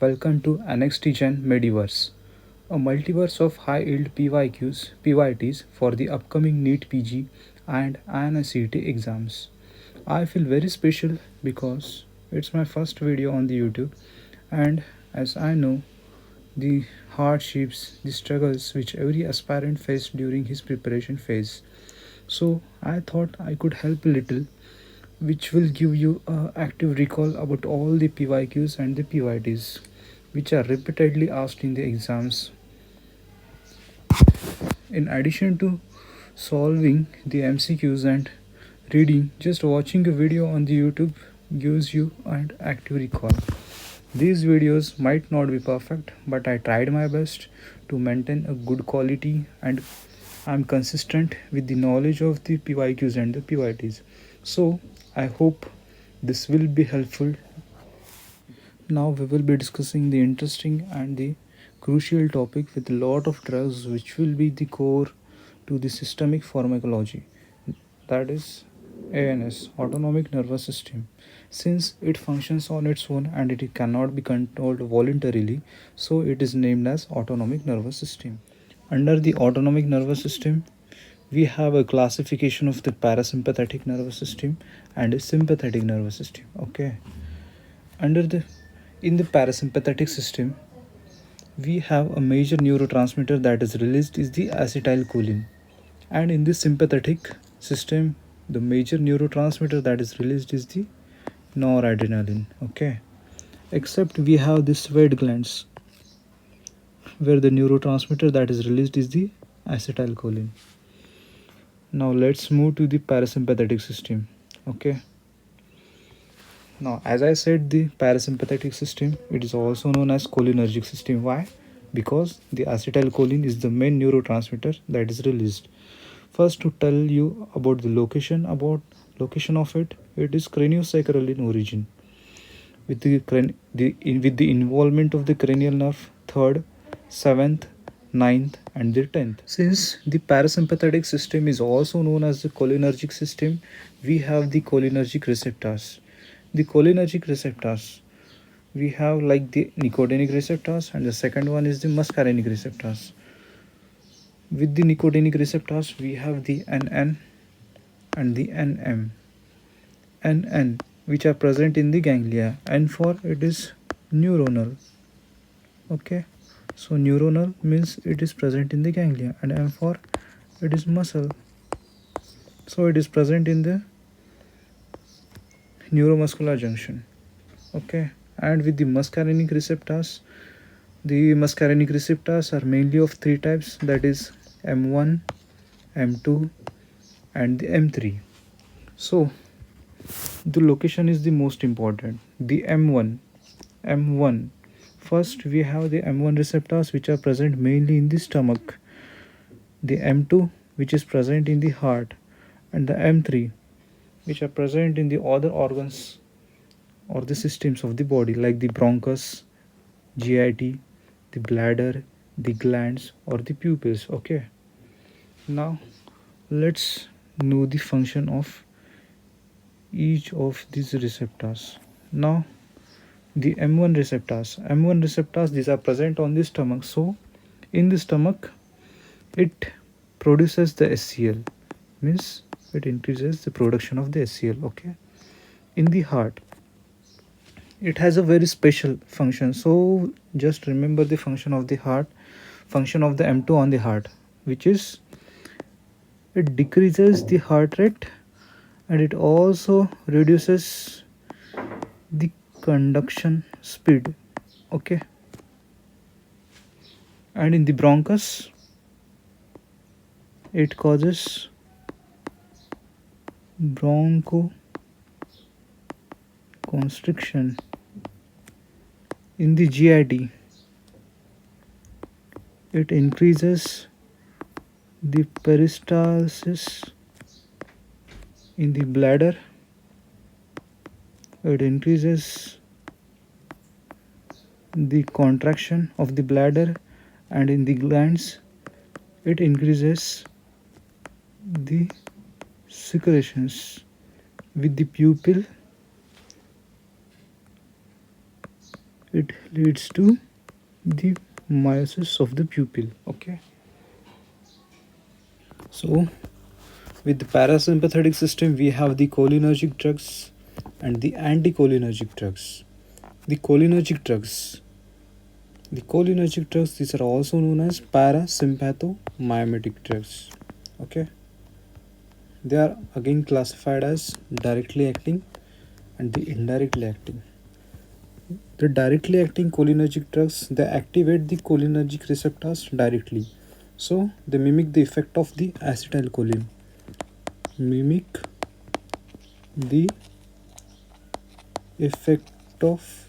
Welcome to NXT-Gen Mediverse, a multiverse of high-yield PYQs, PYTs for the upcoming NEET PG and ANS exams. I feel very special because it's my first video on the YouTube, and as I know the hardships, the struggles which every aspirant faced during his preparation phase. So I thought I could help a little, which will give you a active recall about all the PYQs and the PYTs which are repeatedly asked in the exams. In addition to solving the MCQs and reading, just watching a video on the YouTube gives you an active recall. These videos might not be perfect, but I tried my best to maintain a good quality, and I'm consistent with the knowledge of the PYQs and the PYTs. So I hope this will be helpful. Now we will be discussing the interesting and the crucial topic with a lot of drugs which will be the core to the systemic pharmacology, that is ANS, autonomic nervous system. Since it functions on its own and it cannot be controlled voluntarily, so it is named as autonomic nervous system. Under the autonomic nervous system, we have a classification of the parasympathetic nervous system and a sympathetic nervous system. Okay. Under the In the parasympathetic system, we have a major neurotransmitter that is released is the acetylcholine, and in the sympathetic system, the major neurotransmitter that is released is the noradrenaline. Okay, except we have the sweat glands where the neurotransmitter that is released is the acetylcholine. Now let's move to the parasympathetic system. Okay, now as I said, the parasympathetic system, it is also known as cholinergic system. Why? Because the acetylcholine is the main neurotransmitter that is released. First, to tell you about the location of it, it is craniosacral in origin, with with the involvement of the cranial nerve, third, seventh, ninth, and the 10th. Since the parasympathetic system is also known as the cholinergic system, we have the cholinergic receptors. The cholinergic receptors, we have like the nicotinic receptors, and the second one is the muscarinic receptors. With the nicotinic receptors, we have the NN and the NM. NN, which are present in the ganglia, and for it is neuronal. Okay, so neuronal means it is present in the ganglia, and M for it is muscle, so it is present in the neuromuscular junction. Okay, and with the muscarinic receptors, the muscarinic receptors are mainly of three types, that is M1, M2, and the M3. So the location is the most important. The M1. First we have the M1 receptors which are present mainly in the stomach, the M2 which is present in the heart, and the M3 which are present in the other organs or the systems of the body like the bronchus, GIT, the bladder, the glands, or the pupils. Okay, now let's know the function of each of these receptors. Now the M1 receptors, these are present on the stomach. So in the stomach it produces the SCL, means it increases the production of the SCL. Okay, in the heart it has a very special function, so just remember the function of the heart, function of the M2 on the heart, which is it decreases the heart rate, and it also reduces the conduction speed. Okay, and in the bronchus it causes bronchoconstriction. In the GIT it increases the peristalsis. In the bladder it increases the contraction of the bladder, and in the glands it increases the secretions. With the pupil it leads to the meiosis of the pupil. Okay, so with the parasympathetic system we have the cholinergic drugs and the anticholinergic drugs. The cholinergic drugs, these are also known as parasympathomimetic drugs. Okay, they are again classified as directly acting and the indirectly acting. The directly acting cholinergic drugs, they activate the cholinergic receptors directly, so they mimic the effect of the acetylcholine. Mimic the effect of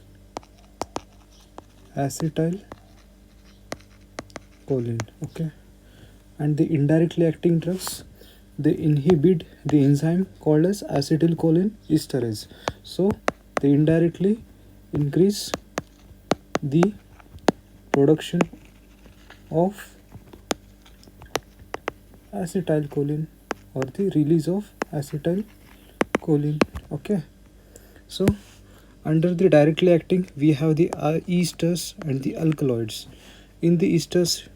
acetylcholine. Okay, and the indirectly acting drugs, they inhibit the enzyme called as acetylcholine esterase, so they indirectly increase the production of acetylcholine or the release of acetylcholine. Okay, so under the directly acting we have the esters and the alkaloids. In the esters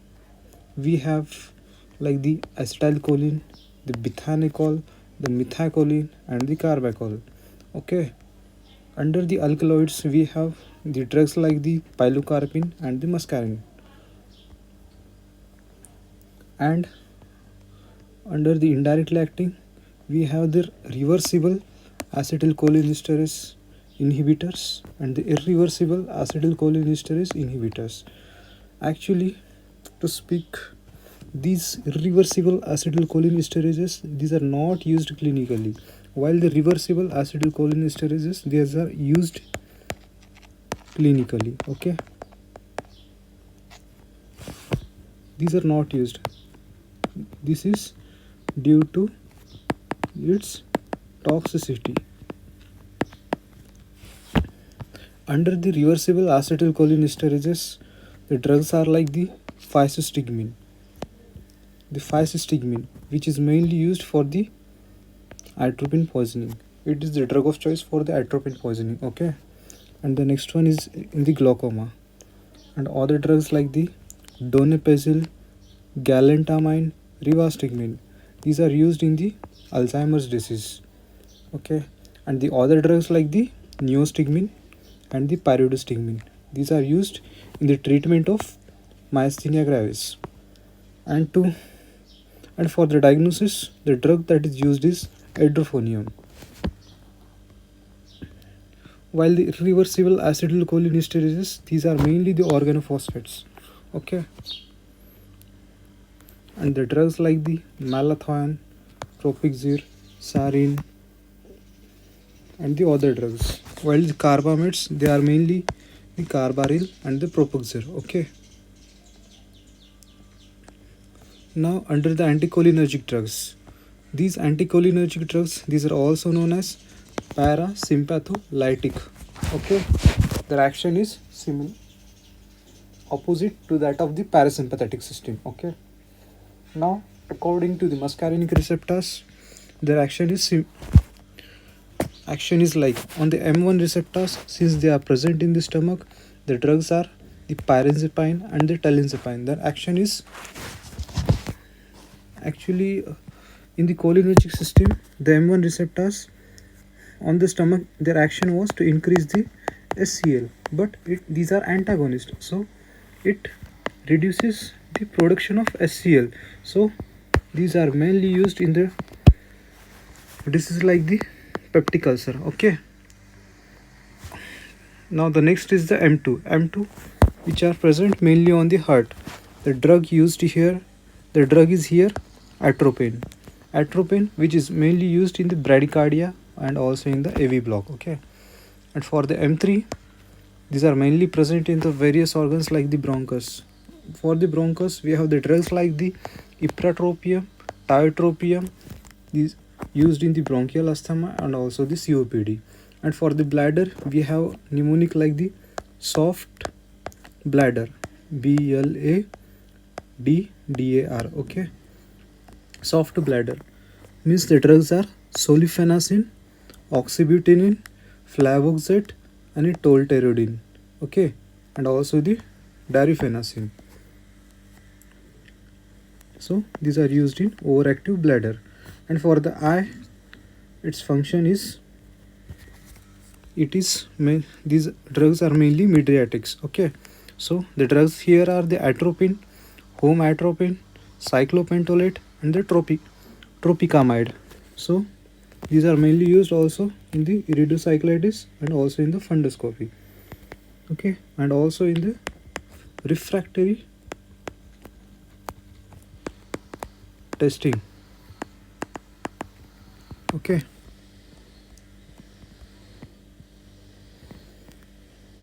we have like the acetylcholine, the buthanol, the methacholine and the carbachol. Okay, under the alkaloids we have the drugs like the pilocarpine and the muscarine. And under the indirectly acting we have the reversible acetylcholinesterase inhibitors and the irreversible acetylcholinesterase inhibitors. Actually, to speak, these irreversible acetylcholinesterases, these are not used clinically, while the reversible acetylcholinesterases, these are used clinically. Okay, these are not used. This is due to its toxicity. Under the reversible acetylcholinesterases, the drugs are like the physostigmine. The physostigmine, which is mainly used for the atropine poisoning. It is the drug of choice for the atropine poisoning. Okay, and the next one is in the glaucoma. And other drugs like the donepezil, galantamine, rivastigmine, these are used in the Alzheimer's disease. Okay, and the other drugs like the neostigmine and the pyridostigmine, these are used in the treatment of myasthenia gravis. And for the diagnosis, the drug that is used is edrophonium. While the irreversible acetylcholinesterases, these are mainly the organophosphates. Okay, and the drugs like the malathion, propixir, sarin and the other drugs. While the carbamates, they are mainly the carbaryl and the propixir. Okay, now under the anticholinergic drugs, these anticholinergic drugs, these are also known as parasympatholytic. Okay, their action is similar, opposite to that of the parasympathetic system. Okay, now according to the muscarinic receptors, their action is like on the M1 receptors. Since they are present in the stomach, the drugs are the pyrazipine and the talinzipine. Their action is actually in the cholinergic system, the M1 receptors on the stomach, their action was to increase the SCL, but these are antagonists, so it reduces the production of SCL. So these are mainly used in the disease like the peptic ulcer. Okay, now the next is the M2, which are present mainly on the heart. The drug used here, the drug is here atropine, which is mainly used in the bradycardia and also in the AV block. Okay, and for the M3, these are mainly present in the various organs like the bronchus. For the bronchus, we have the drugs like the ipratropium, tiotropium, these used in the bronchial asthma and also the COPD. And for the bladder, we have mnemonic like the soft bladder, BLADDAR. Okay, soft bladder means the drugs are sulfenacin, oxybutynin, flavoxate and tolterodine. Okay, and also the darifenacin. So these are used in overactive bladder. And for the eye, its function is, these drugs are mainly mydriatics. Okay, so the drugs here are the atropine, homatropine, cyclopentolate, and the tropicamide. So these are mainly used also in the iridocyclitis and also in the fundoscopy. Okay, and also in the refractory testing. Okay.